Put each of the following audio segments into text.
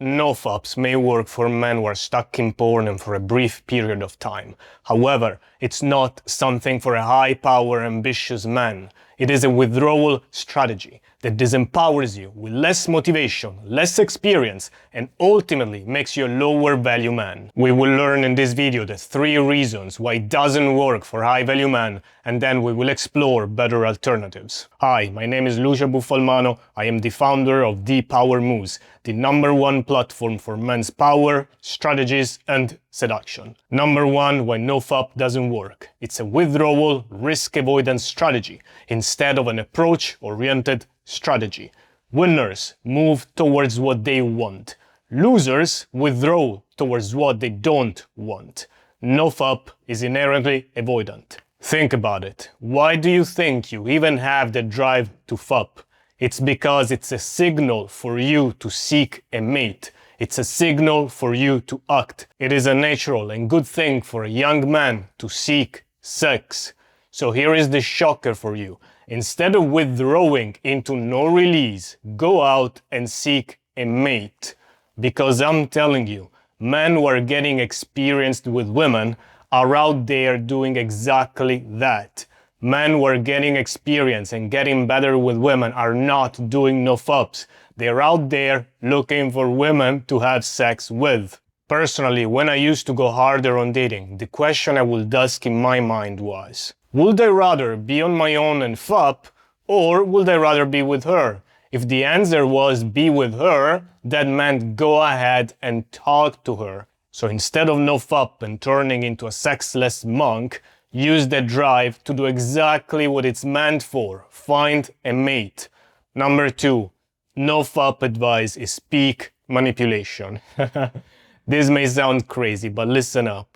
NoFaps may work for men who are stuck in porn and for a brief period of time. However, it's not something for a high-power, ambitious man. It is a withdrawal strategy that disempowers you with less motivation, less experience, and ultimately makes you a lower-value man. We will learn in this video the 3 reasons why it doesn't work for high-value men, and then we will explore better alternatives. Hi, my name is Lucio Buffalmano. I am the founder of The Power Moves, the #1 platform for men's power, strategies, and seduction. Number 1, why NoFap doesn't work. It's a withdrawal, risk avoidance strategy instead of an approach-oriented strategy. Winners move towards what they want. Losers withdraw towards what they don't want. NoFap is inherently avoidant. Think about it. Why do you think you even have the drive to fap? It's because it's a signal for you to seek a mate. It's a signal for you to act. It is a natural and good thing for a young man to seek sex. So here is the shocker for you. Instead of withdrawing into no release, go out and seek a mate. Because I'm telling you, men who are getting experienced with women are out there doing exactly that. Men who are getting experience and getting better with women are not doing NoFaps. They're out there looking for women to have sex with. Personally, when I used to go harder on dating, the question I would ask in my mind was, would I rather be on my own and fap, or would I rather be with her? If the answer was be with her, that meant go ahead and talk to her. So instead of NoFap and turning into a sexless monk, use that drive to do exactly what it's meant for. Find a mate. Number 2, NoFap advice is peak manipulation. This may sound crazy, but listen up.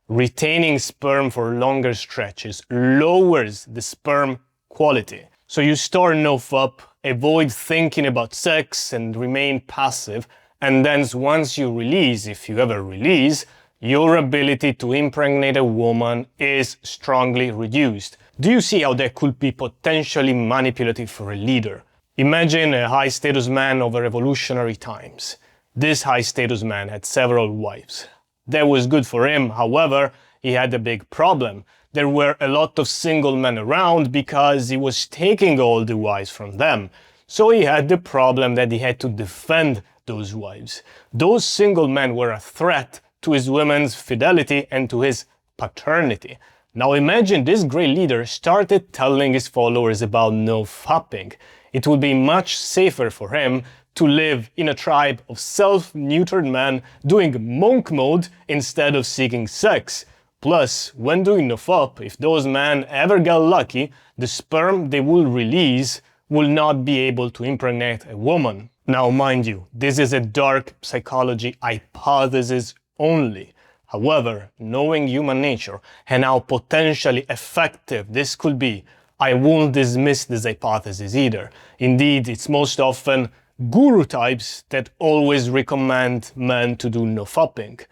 Retaining sperm for longer stretches lowers the sperm quality. So you start NoFap, avoid thinking about sex and remain passive, and then once you release, if you ever release, your ability to impregnate a woman is strongly reduced. Do you see how that could be potentially manipulative for a leader? Imagine a high-status man of revolutionary times. This high-status man had several wives. That was good for him, however, he had a big problem. There were a lot of single men around because he was taking all the wives from them. So he had the problem that he had to defend those wives. Those single men were a threat to his women's fidelity and to his paternity. Now imagine this great leader started telling his followers about NoFapping. It would be much safer for him to live in a tribe of self-neutered men doing monk mode instead of seeking sex. Plus, when doing NoFap, if those men ever got lucky, the sperm they will release will not be able to impregnate a woman. Now mind you, this is a dark psychology hypothesis only. However, knowing human nature and how potentially effective this could be, I won't dismiss this hypothesis either. Indeed, it's most often guru types that always recommend men to do NoFapping.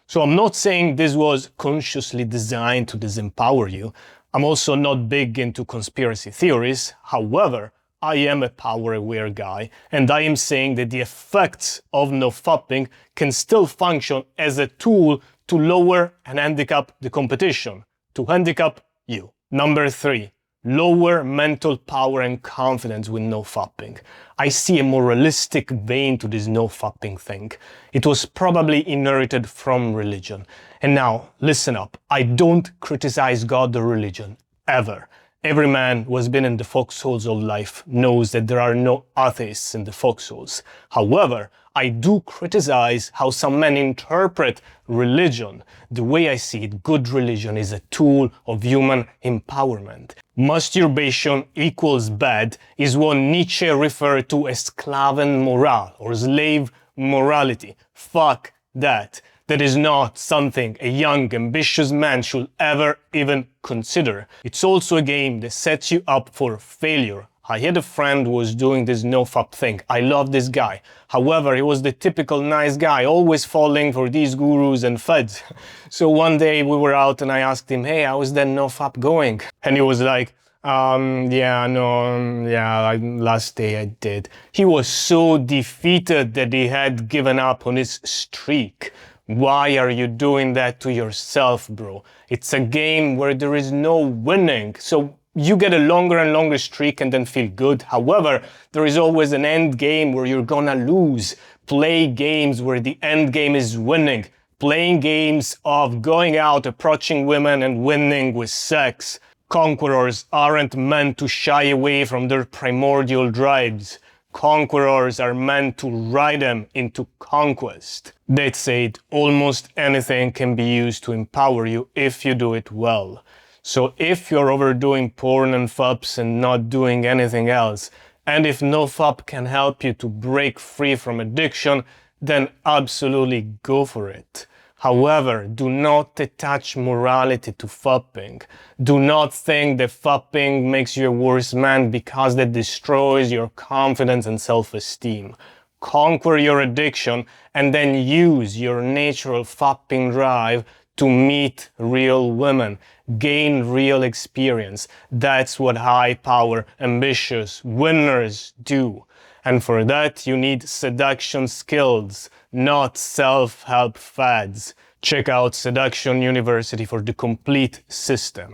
So I'm not saying this was consciously designed to disempower you. I'm also not big into conspiracy theories. However, I am a power-aware guy, and I am saying that the effects of NoFapping can still function as a tool to lower and handicap the competition, to handicap you. Number 3. Lower mental power and confidence with NoFapping. I see a moralistic vein to this NoFapping thing. It was probably inherited from religion. And now, listen up. I don't criticize God or religion, ever. Every man who has been in the foxholes of life knows that there are no atheists in the foxholes. However, I do criticize how some men interpret religion. The way I see it, good religion is a tool of human empowerment. Masturbation equals bad is what Nietzsche referred to as Sklavenmoral or slave morality. Fuck that. That is not something a young, ambitious man should ever even consider. It's also a game that sets you up for failure. I had a friend who was doing this NoFap thing. I love this guy. However, he was the typical nice guy, always falling for these gurus and feds. So one day we were out and I asked him, hey, how is that NoFap going? And he was like, Last day I did. He was so defeated that he had given up on his streak. Why are you doing that to yourself, bro? It's a game where there is no winning, so you get a longer and longer streak and then feel good. However, there is always an end game where you're gonna lose. Play games where the end game is winning. Playing games of going out, approaching women and winning with sex. Conquerors aren't meant to shy away from their primordial drives. Conquerors are meant to ride them into conquest. That said, almost anything can be used to empower you if you do it well. So if you're overdoing porn and FUPs and not doing anything else, and if NoFap can help you to break free from addiction, then absolutely go for it. However, do not attach morality to FUPing. Do not think that FUPing makes you a worse man because that destroys your confidence and self-esteem. Conquer your addiction and then use your natural FUPing drive to meet real women, gain real experience. That's what high-power, ambitious winners do. And for that, you need seduction skills, not self-help fads. Check out Seduction University for the complete system.